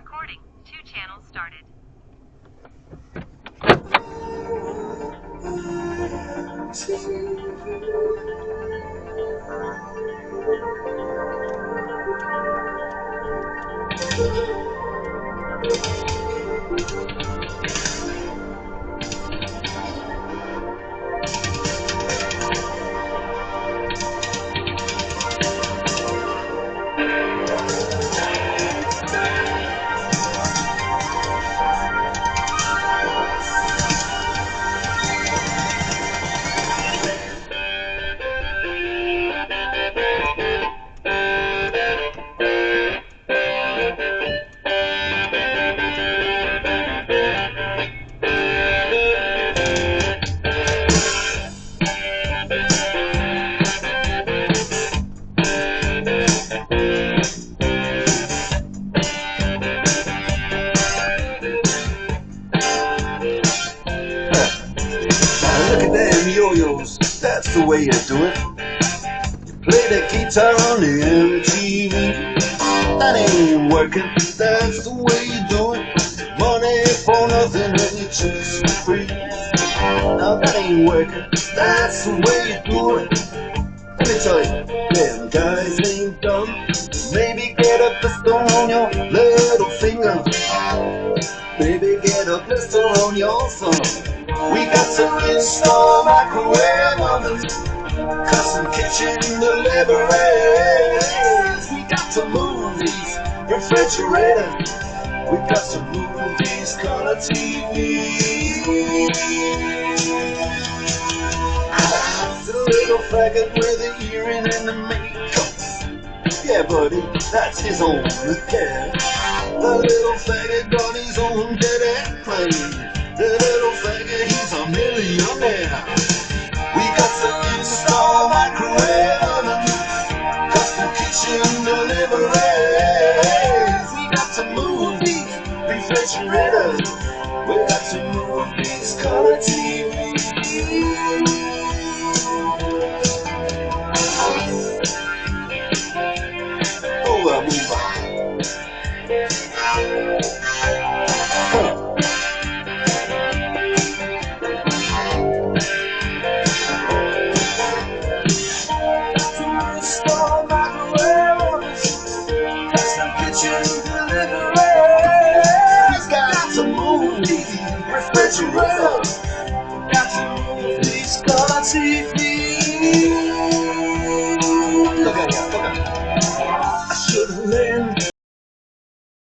Recording. 2 channels started. Look at them yo-yos, that's the way you do it. You play the guitar on the MTV. That ain't working, that's the way you do it. Money for nothing and you choose for free. Now that ain't working, that's the way you do it. Let me tell you, them guys ain't dumb. Maybe get a blister on your little finger. Maybe get a blister on your thumb. We got to install microwave ovens, custom kitchen deliveries. We got to move these refrigerators. We got to move these color TVs. The little faggot with the earring and the makeup. Yeah, buddy, that's his own affair. The little faggot got his own jet airplane. The little faggot, he's a millionaire. We got to install microwave ovens, custom kitchen deliveries. We got to move these refrigerators. We got to move these color TVs. Oh, well, move on. Refrigerator, got to move these color TVs.